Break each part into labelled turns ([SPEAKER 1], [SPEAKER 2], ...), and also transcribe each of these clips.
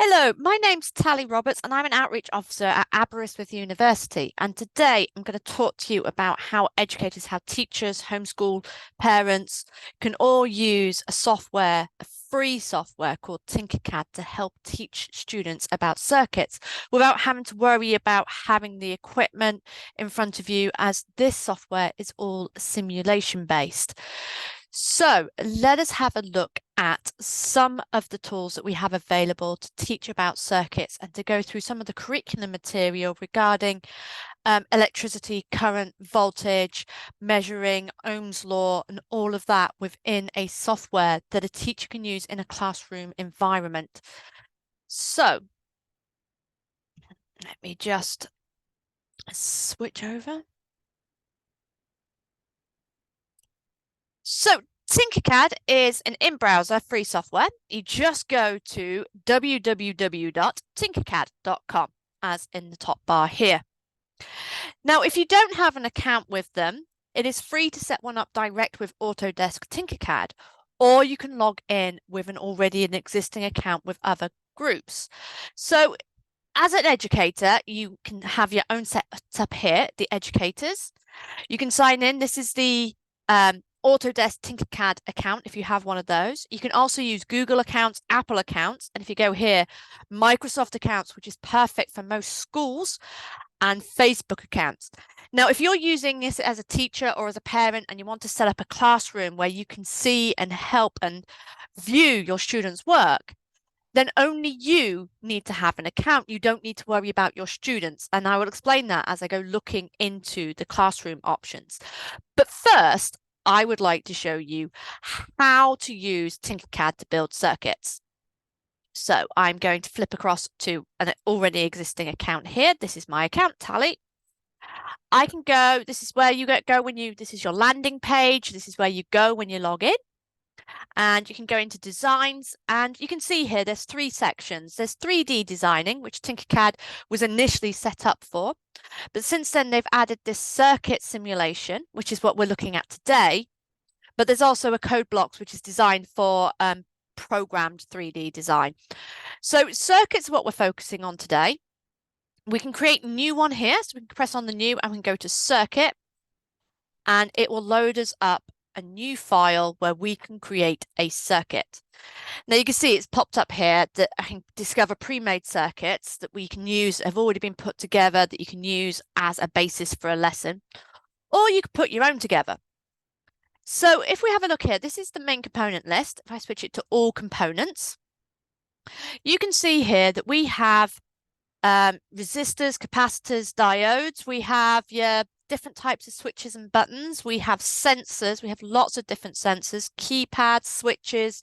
[SPEAKER 1] Hello, my name's Tally Roberts and I'm an outreach officer at Aberystwyth University. And today I'm going to talk to you about how educators, how teachers, homeschool parents can all use a free software called Tinkercad to help teach students about circuits without having to worry about having the equipment in front of you, as this software is all simulation based. So let us have a look at some of the tools that we have available to teach about circuits and to go through some of the curriculum material regarding electricity, current, voltage, measuring, Ohm's law, and all of that within a software that a teacher can use in a classroom environment. So let me just switch over. So Tinkercad is an in-browser free software. You just go to www.tinkercad.com, as in the top bar here. Now, if you don't have an account with them, it is free to set one up direct with Autodesk Tinkercad, or you can log in with an existing account with other groups. So as an educator, you can have your own setup here, the educators. You can sign in. This is the Autodesk Tinkercad account if you have one of those. You can also use Google accounts, Apple accounts, and if you go here, Microsoft accounts, which is perfect for most schools, and Facebook accounts. Now, if you're using this as a teacher or as a parent and you want to set up a classroom where you can see and help and view your students' work, then only you need to have an account. You don't need to worry about your students. And I will explain that as I go looking into the classroom options. But first, I would like to show you how to use Tinkercad to build circuits. So I'm going to flip across to an already existing account here. This is my account, Tally. I can go, this is where you go when this is your landing page. This is where you go when you log in. And you can go into designs, and you can see here there's three sections. There's 3D designing, which Tinkercad was initially set up for. But since then, they've added this circuit simulation, which is what we're looking at today. But there's also a code blocks, which is designed for programmed 3D design. So circuits are what we're focusing on today. We can create a new one here. So we can press on the new and we can go to circuit, and it will load us up a new file where we can create a circuit. Now you can see it's popped up here that I can discover pre-made circuits that we can use, have already been put together, that you can use as a basis for a lesson, or you can put your own together. So if we have a look here, this is the main component list. If I switch it to all components, you can see here that we have resistors, capacitors, diodes. We have your different types of switches and buttons. We have sensors. We have lots of different sensors, keypads, switches.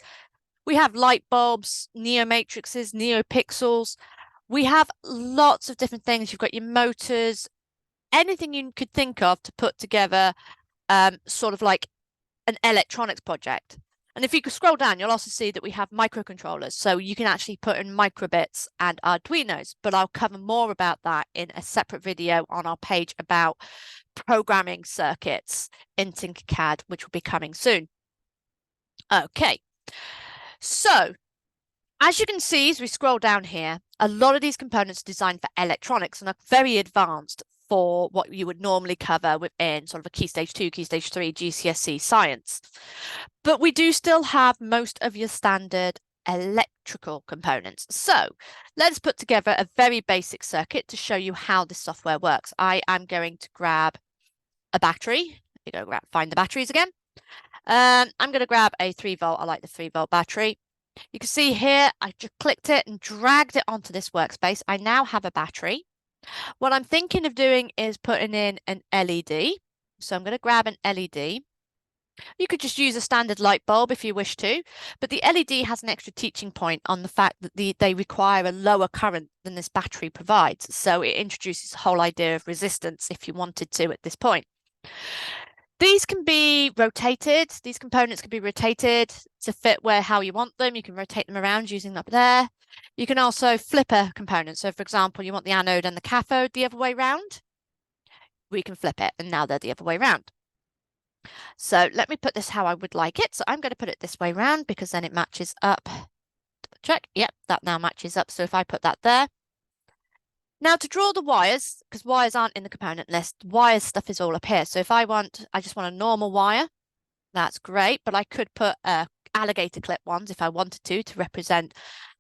[SPEAKER 1] We have light bulbs, neomatrixes, neopixels. We have lots of different things. You've got your motors, anything you could think of to put together sort of like an electronics project. And if you could scroll down, you'll also see that we have microcontrollers. So you can actually put in microbits and Arduinos, but I'll cover more about that in a separate video on our page about programming circuits in Tinkercad, which will be coming soon. Okay, so as you can see, as we scroll down here, a lot of these components are designed for electronics and are very advanced for what you would normally cover within sort of a Key Stage 2, Key Stage 3 GCSE science. But we do still have most of your standard electrical components. So let's put together a very basic circuit to show you how this software works. I am going to grab a battery. Let me go find the batteries again. I'm going to grab a 3-volt. I like the 3-volt battery. You can see here, I just clicked it and dragged it onto this workspace. I now have a battery. What I'm thinking of doing is putting in an LED. So I'm going to grab an LED. You could just use a standard light bulb if you wish to, but the LED has an extra teaching point on the fact that they require a lower current than this battery provides. So it introduces the whole idea of resistance if you wanted to at this point. These can be rotated. These components can be rotated to fit how you want them. You can rotate them around using up there. You can also flip a component. So for example, you want the anode and the cathode the other way around. We can flip it, and now they're the other way around. So let me put this how I would like it. So I'm going to put it this way around because then it matches up Check. Yep, that now matches up. So if I put that there. Now to draw the wires, because wires aren't in the component list, wires stuff is all up here. So if I just want a normal wire, that's great, but I could put alligator clip ones if I wanted to represent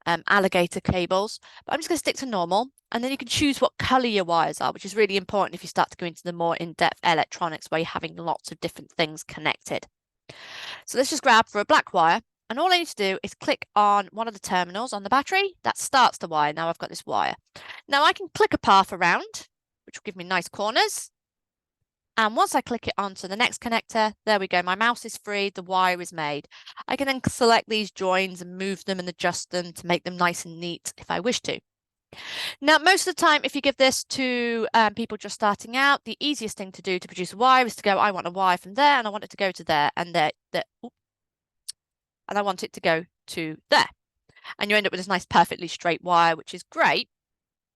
[SPEAKER 1] alligator cables. But I'm just going to stick to normal, and then you can choose what color your wires are, which is really important if you start to go into the more in-depth electronics where you're having lots of different things connected. So let's just grab for a black wire. And all I need to do is click on one of the terminals on the battery. That starts the wire. Now I've got this wire. Now I can click a path around, which will give me nice corners. And once I click it onto the next connector, there we go. My mouse is free. The wire is made. I can then select these joins and move them and adjust them to make them nice and neat if I wish to. Now, most of the time, if you give this to people just starting out, the easiest thing to do to produce a wire is to go, I want a wire from there and I want it to go to there and there. And I want it to go to there. And you end up with this nice, perfectly straight wire, which is great,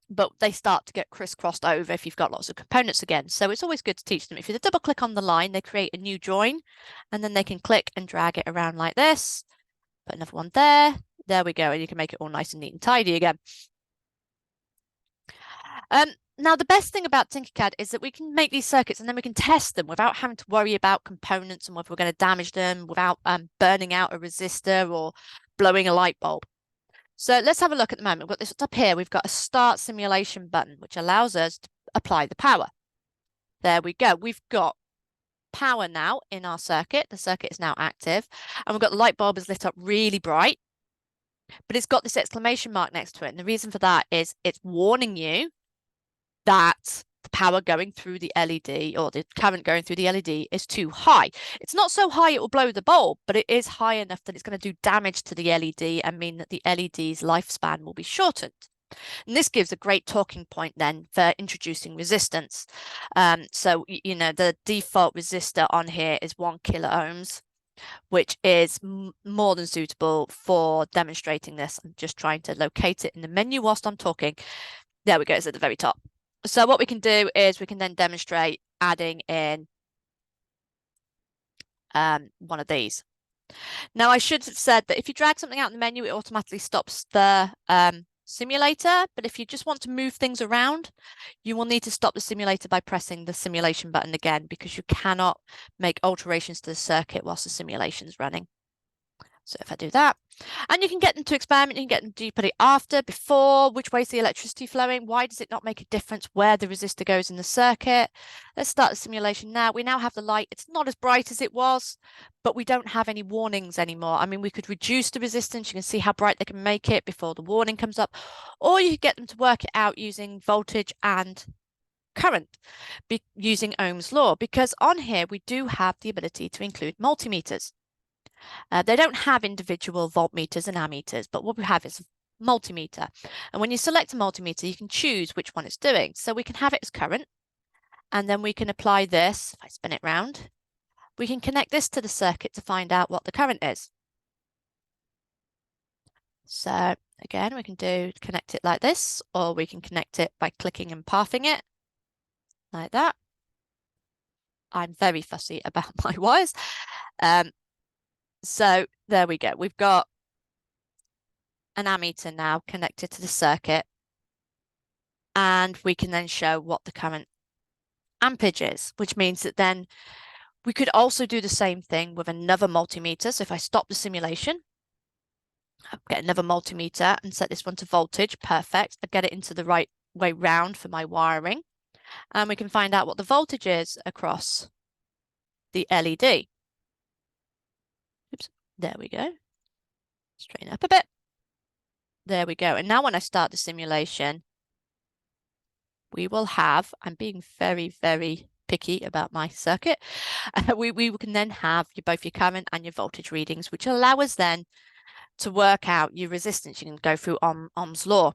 [SPEAKER 1] but they start to get crisscrossed over if you've got lots of components again. So it's always good to teach them. If you double click on the line, they create a new join, and then they can click and drag it around like this. Put another one there. There we go. And you can make it all nice and neat and tidy again. Now, the best thing about Tinkercad is that we can make these circuits and then we can test them without having to worry about components and whether we're going to damage them, without burning out a resistor or blowing a light bulb. So let's have a look at the moment. We've got this up here. We've got a start simulation button, which allows us to apply the power. There we go. We've got power now in our circuit. The circuit is now active. And we've got the light bulb is lit up really bright, but it's got this exclamation mark next to it. And the reason for that is it's warning you that the power going through the LED or the current going through the LED is too high. It's not so high it will blow the bulb, but it is high enough that it's going to do damage to the LED and mean that the LED's lifespan will be shortened. And this gives a great talking point then for introducing resistance. So, you know, the default resistor on here is 1 kilo ohms, which is more than suitable for demonstrating this. I'm just trying to locate it in the menu whilst I'm talking. There we go, it's at the very top. So what we can do is we can then demonstrate adding in one of these. Now, I should have said that if you drag something out in the menu, it automatically stops the simulator. But if you just want to move things around, you will need to stop the simulator by pressing the simulation button again, because you cannot make alterations to the circuit whilst the simulation is running. So if I do that, and you can get them to experiment, you can get them, do you put it after, before, which way is the electricity flowing? Why does it not make a difference where the resistor goes in the circuit? Let's start the simulation now. We now have the light. It's not as bright as it was, but we don't have any warnings anymore. I mean, we could reduce the resistance. You can see how bright they can make it before the warning comes up, or you could get them to work it out using voltage and current, using Ohm's law, because on here we do have the ability to include multimeters. They don't have individual voltmeters and ammeters, but what we have is a multimeter. And when you select a multimeter, you can choose which one it's doing. So we can have it as current, and then we can apply this. If I spin it round, we can connect this to the circuit to find out what the current is. So again, we can connect it like this, or we can connect it by clicking and pathing it like that. I'm very fussy about my wires. So there we go. We've got an ammeter now connected to the circuit, and we can then show what the current ampage is, which means that then we could also do the same thing with another multimeter. So if I stop the simulation, I'll get another multimeter and set this one to voltage. Perfect. I get it into the right way round for my wiring, and we can find out what the voltage is across the LED. Oops, there we go. Straighten up a bit. There we go. And now when I start the simulation, we will have, I'm being very, very picky about my circuit. We can then have both your current and your voltage readings, which allow us then to work out your resistance. You can go through Ohm's law.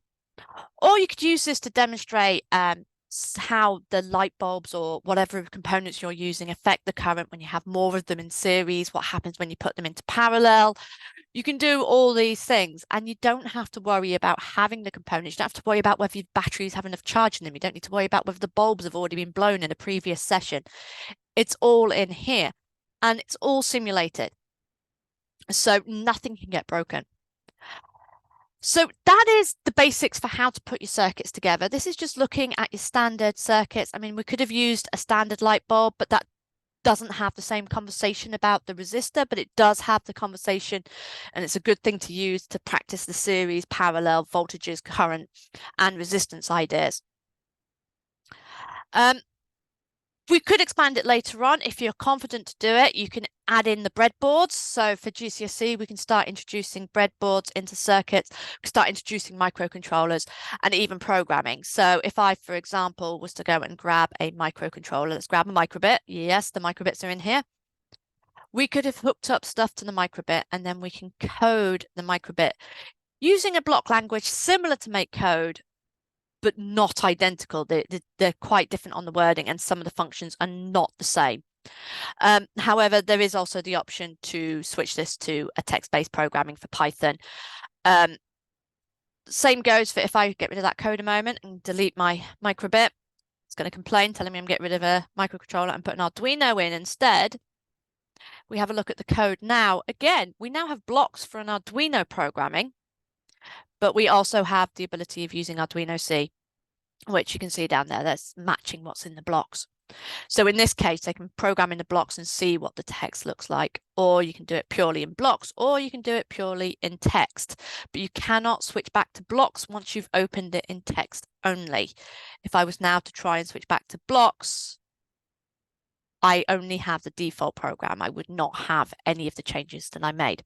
[SPEAKER 1] Or you could use this to demonstrate how the light bulbs or whatever components you're using affect the current when you have more of them in series, what happens when you put them into parallel. You can do all these things, and you don't have to worry about having the components. You don't have to worry about whether your batteries have enough charge in them. You don't need to worry about whether the bulbs have already been blown in a previous session. It's all in here, and it's all simulated. So nothing can get broken. So that is the basics for how to put your circuits together. This is just looking at your standard circuits. I mean, we could have used a standard light bulb, but that doesn't have the same conversation about the resistor, but it does have the conversation, and it's a good thing to use to practice the series, parallel, voltages, current, and resistance ideas. We could expand it later on. If you're confident to do it, you can add in the breadboards. So for GCSE, we can start introducing breadboards into circuits, we can start introducing microcontrollers and even programming. So if I, for example, was to go and grab a microcontroller, let's grab a microbit. Yes, the microbits are in here. We could have hooked up stuff to the microbit, and then we can code the microbit using a block language similar to make code, but not identical. They're quite different on the wording, and some of the functions are not the same. However, there is also the option to switch this to a text-based programming for Python. Same goes for if I get rid of that code a moment and delete my microbit. It's going to complain, telling me I'm getting rid of a microcontroller and put an Arduino in instead. We have a look at the code now. Again, we now have blocks for an Arduino programming, but we also have the ability of using Arduino C, which you can see down there. That's matching what's in the blocks. So in this case, they can program in the blocks and see what the text looks like, or you can do it purely in blocks, or you can do it purely in text. But you cannot switch back to blocks once you've opened it in text only. If I was now to try and switch back to blocks, I only have the default program. I would not have any of the changes that I made.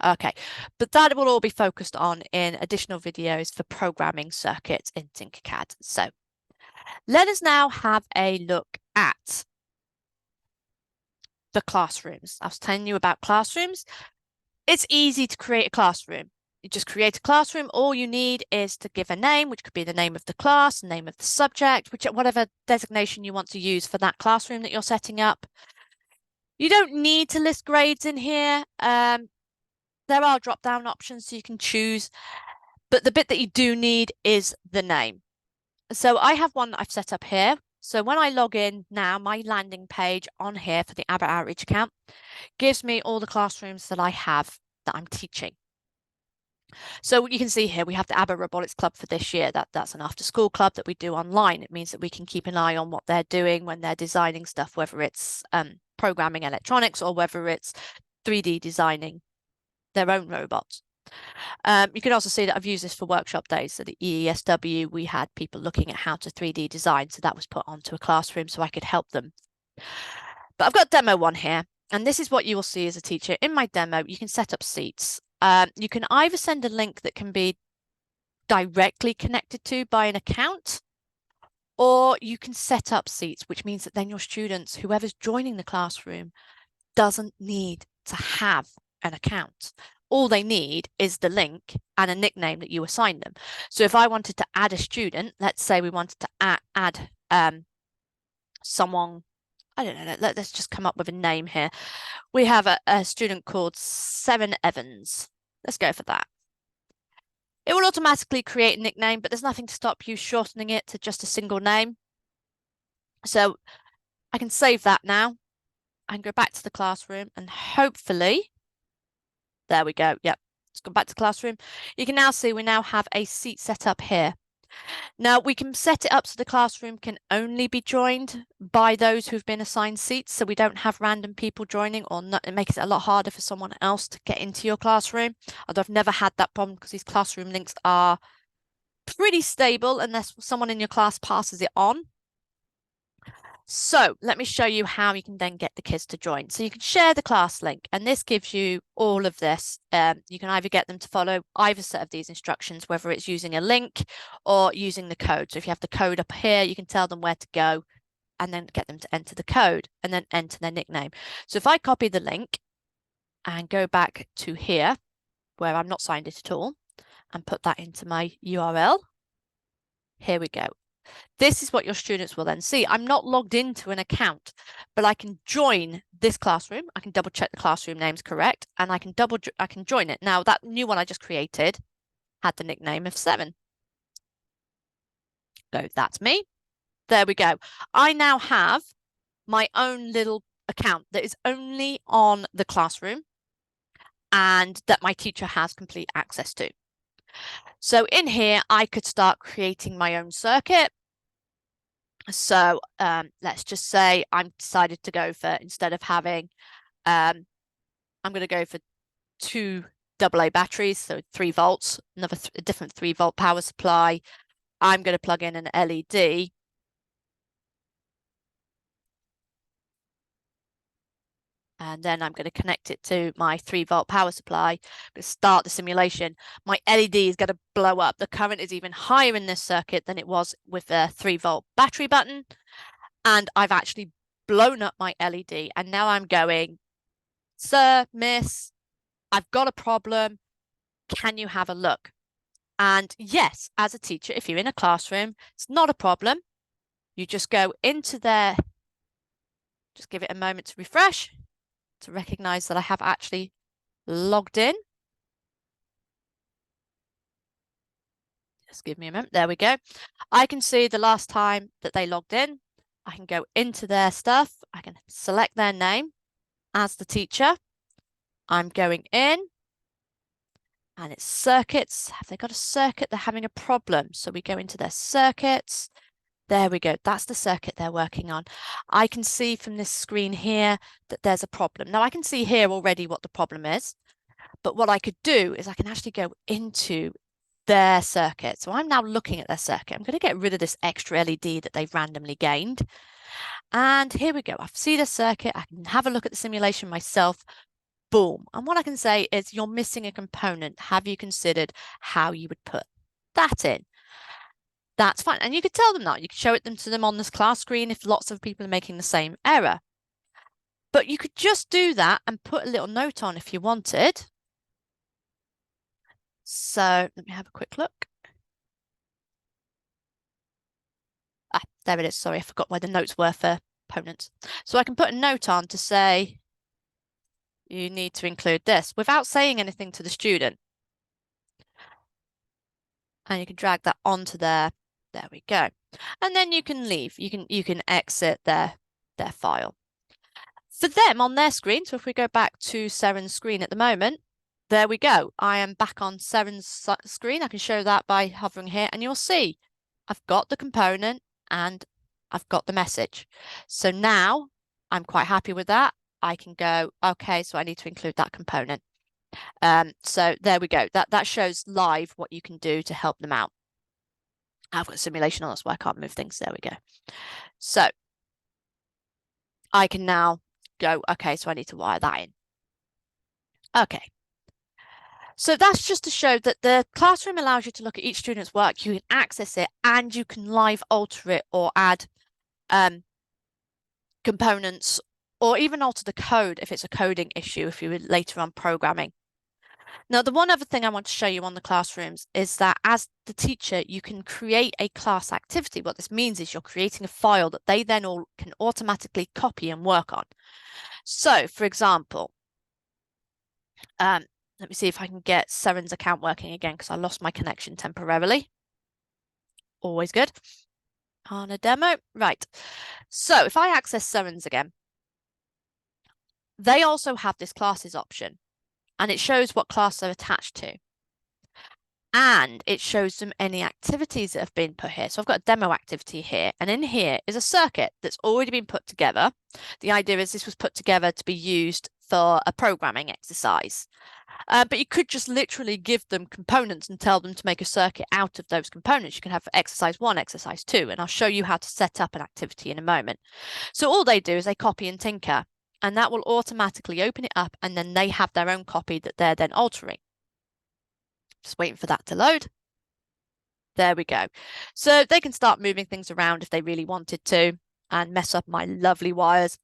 [SPEAKER 1] Okay, but that will all be focused on in additional videos for programming circuits in Tinkercad. So let us now have a look at the classrooms. I was telling you about classrooms. It's easy to create a classroom. You just create a classroom. All you need is to give a name, which could be the name of the class, name of the subject, whatever designation you want to use for that classroom that you're setting up. You don't need to list grades in here. There are drop-down options so you can choose, but the bit that you do need is the name. So I have one that I've set up here. So when I log in now, my landing page on here for the Abbott Outreach account gives me all the classrooms that I have that I'm teaching. So you can see here, we have the Abbott Robotics Club for this year. That's an after-school club that we do online. It means that we can keep an eye on what they're doing when they're designing stuff, whether it's programming electronics or whether it's 3D designing their own robots. You can also see that I've used this for workshop days. So the EESW, we had people looking at how to 3D design. So that was put onto a classroom so I could help them. But I've got demo one here. And this is what you will see as a teacher. In my demo, you can set up seats. You can either send a link that can be directly connected to by an account, or you can set up seats, which means that then your students, whoever's joining the classroom, doesn't need to have an account. All they need is the link and a nickname that you assign them. So if I wanted to add a student, let's say we wanted to add someone, I don't know, let's just come up with a name here. We have a student called Seven Evans. Let's go for that. It will automatically create a nickname, but there's nothing to stop you shortening it to just a single name. So I can save that now. I can go back to the classroom and hopefully, there we go. Yep, let's go back to classroom. You can now see we now have a seat set up here. Now we can set it up so the classroom can only be joined by those who've been assigned seats, so we don't have random people joining, or not. It makes it a lot harder for someone else to get into your classroom. Although I've never had that problem because these classroom links are pretty stable unless someone in your class passes it on. So let me show you how you can then get the kids to join. So you can share the class link, and this gives you all of this. You can either get them to follow either set of these instructions, whether it's using a link or using the code. So if you have the code up here, you can tell them where to go and then get them to enter the code and then enter their nickname. So if I copy the link and go back to here where I'm not signed in at all and put that into my URL, here we go. This is what your students will then see. I'm not logged into an account, but I can join this classroom. I can double check the classroom name's correct, and I can join it. Now that new one I just created had the nickname of 7. So that's me. There we go. I now have my own little account that is only on the classroom and that my teacher has complete access to. So in here, I could start creating my own circuit. So let's just say I'm decided to go for, instead of having, I'm going to go for 2 AA batteries, so 3 volts, a different 3-volt power supply. I'm going to plug in an LED. And then I'm going to connect it to my 3-volt power supply. I'm going to start the simulation. My LED is going to blow up. The current is even higher in this circuit than it was with the 3-volt battery button. And I've actually blown up my LED. And now I'm going, sir, miss, I've got a problem. Can you have a look? And yes, as a teacher, if you're in a classroom, it's not a problem. You just go into there, just give it a moment to refresh, to recognize that I have actually logged in. Just give me a moment. There we go. I can see the last time that they logged in. I can go into their stuff. I can select their name as the teacher. I'm going in. And it's circuits. Have they got a circuit? They're having a problem. So we go into their circuits. There we go. That's the circuit they're working on. I can see from this screen here that there's a problem. Now I can see here already what the problem is. But what I could do is I can actually go into their circuit. So I'm now looking at their circuit. I'm going to get rid of this extra LED that they've randomly gained. And here we go. I see the circuit. I can have a look at the simulation myself. Boom. And what I can say is you're missing a component. Have you considered how you would put that in? That's fine. And you could tell them that. You could show it to them on this class screen if lots of people are making the same error. But you could just do that and put a little note on if you wanted. So let me have a quick look. There it is. Sorry, I forgot where the notes were for components. So I can put a note on to say, you need to include this without saying anything to the student. And you can drag that onto there. There we go. And then you can leave. You can exit their file. For them on their screen, so if we go back to Seren's screen at the moment, there we go. I am back on Seren's screen. I can show that by hovering here, and you'll see I've got the component and I've got the message. So now I'm quite happy with that. I can go, okay, so I need to include that component. So there we go. That shows live what you can do to help them out. I've got a simulation on, that's why I can't move things. There we go. So I can now go, okay, so I need to wire that in. Okay. So that's just to show that the classroom allows you to look at each student's work, you can access it, and you can live alter it or add components, or even alter the code if it's a coding issue, if you were later on programming. Now, the one other thing I want to show you on the classrooms is that as the teacher, you can create a class activity. What this means is you're creating a file that they then all can automatically copy and work on. So, for example, let me see if I can get Seren's account working again because I lost my connection temporarily. Always good. On a demo. Right. So if I access Seren's again, they also have this classes option, and it shows what class they're attached to. And it shows them any activities that have been put here. So I've got a demo activity here, and in here is a circuit that's already been put together. The idea is this was put together to be used for a programming exercise. But you could just literally give them components and tell them to make a circuit out of those components. You can have exercise 1, exercise 2, and I'll show you how to set up an activity in a moment. So all they do is they copy and tinker, and that will automatically open it up, and then they have their own copy that they're then altering. Just waiting for that to load. There we go. So they can start moving things around if they really wanted to and mess up my lovely wires.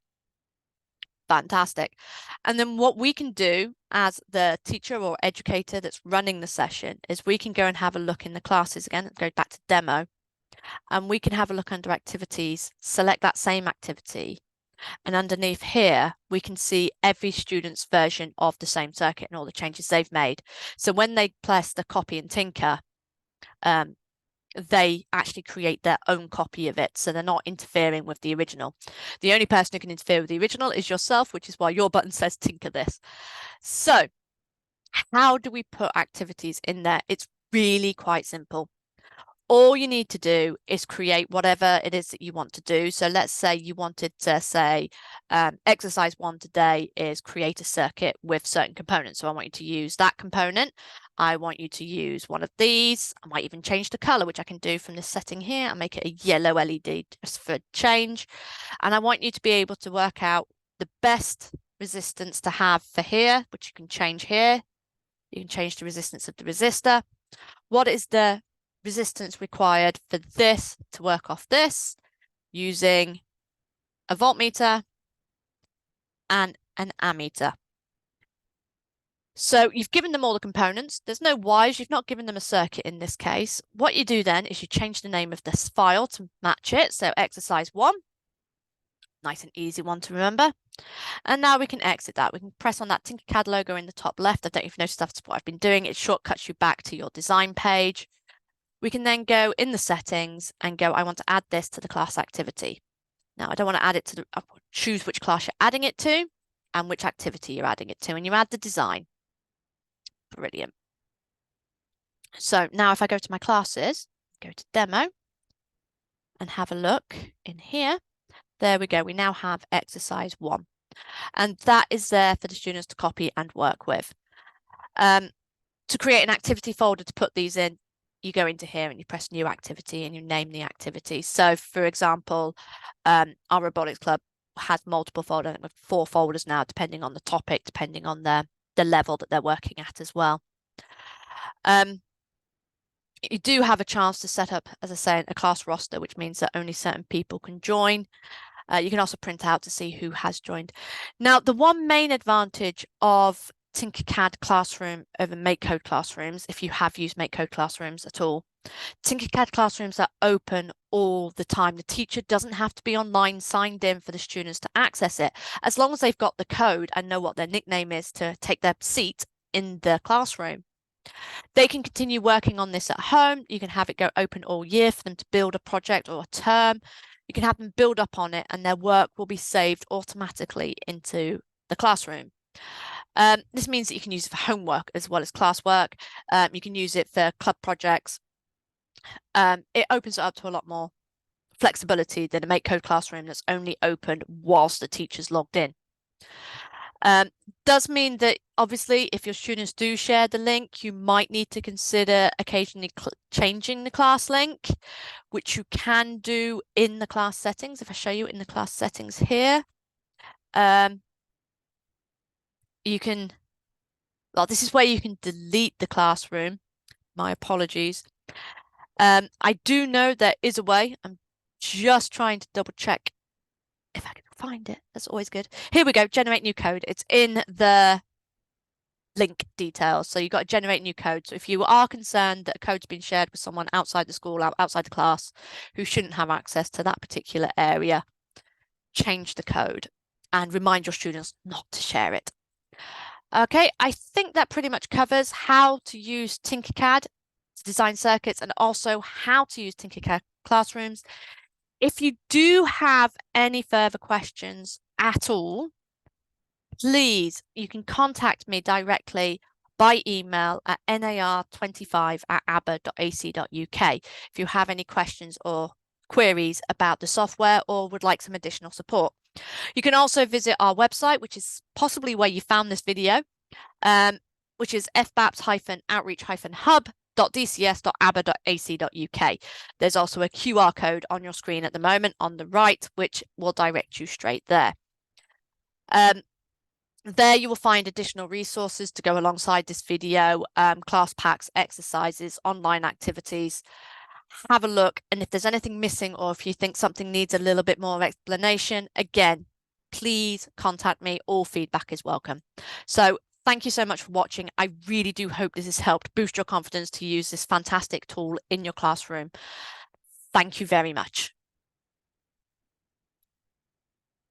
[SPEAKER 1] Fantastic. And then what we can do as the teacher or educator that's running the session is we can go and have a look in the classes again, go back to demo, and we can have a look under activities, select that same activity. And underneath here, we can see every student's version of the same circuit and all the changes they've made. So when they press the copy and tinker, they actually create their own copy of it. So they're not interfering with the original. The only person who can interfere with the original is yourself, which is why your button says tinker this. So how do we put activities in there? It's really quite simple. All you need to do is create whatever it is that you want to do. So let's say you wanted to say exercise 1 today is create a circuit with certain components. So I want you to use that component. I want you to use one of these. I might even change the color, which I can do from this setting here. I'll make it a yellow LED just for change. And I want you to be able to work out the best resistance to have for here, which you can change here. You can change the resistance of the resistor. What is the resistance required for this to work off this using a voltmeter and an ammeter? So you've given them all the components. There's no wires. You've not given them a circuit in this case. What you do then is you change the name of this file to match it. So exercise 1, nice and easy one to remember. And now we can exit that. We can press on that Tinkercad logo in the top left. I don't know if you've noticed that's what I've been doing. It shortcuts you back to your design page. We can then go in the settings and go, I want to add this to the class activity. Now, I don't want to add it to the, choose which class you're adding it to and which activity you're adding it to, and you add the design. Brilliant. So now if I go to my classes, go to demo and have a look in here, there we go. We now have exercise 1, and that is there for the students to copy and work with. To create an activity folder to put these in, you go into here and you press new activity and you name the activity. So for example, our robotics club has multiple folders, with 4 folders now, depending on the topic, depending on the level that they're working at as well. You do have a chance to set up, as I say, a class roster, which means that only certain people can join. You can also print out to see who has joined. Now, the one main advantage of Tinkercad Classroom over MakeCode Classrooms, if you have used MakeCode Classrooms at all, Tinkercad Classrooms are open all the time. The teacher doesn't have to be online signed in for the students to access it. As long as they've got the code and know what their nickname is to take their seat in the classroom, they can continue working on this at home. You can have it go open all year for them to build a project or a term. You can have them build up on it and their work will be saved automatically into the classroom. This means that you can use it for homework as well as classwork. You can use it for club projects. It opens it up to a lot more flexibility than a MakeCode Classroom that's only open whilst the teacher's logged in. Does mean that obviously if your students do share the link, you might need to consider occasionally changing the class link, which you can do in the class settings. If I show you in the class settings here, you can, well, this is where you can delete the classroom. My apologies. I do know there is a way. I'm just trying to double check if I can find it. That's always good. Here we go. Generate new code. It's in the link details. So you've got to generate new code. So if you are concerned that a code's been shared with someone outside the school, outside the class, who shouldn't have access to that particular area, change the code and remind your students not to share it. Okay, I think that pretty much covers how to use Tinkercad to design circuits and also how to use Tinkercad Classrooms. If you do have any further questions at all, please, you can contact me directly by email at nar25@aber.ac.uk if you have any questions or queries about the software or would like some additional support. You can also visit our website, which is possibly where you found this video, which is fbaps-outreach-hub.dcs.aber.ac.uk. There's also a QR code on your screen at the moment on the right, which will direct you straight there. There you will find additional resources to go alongside this video, class packs, exercises, online activities. Have a look, and if there's anything missing or if you think something needs a little bit more explanation, again, please contact me. All feedback is welcome. So thank you so much for watching. I really do hope this has helped boost your confidence to use this fantastic tool in your classroom. Thank you very much.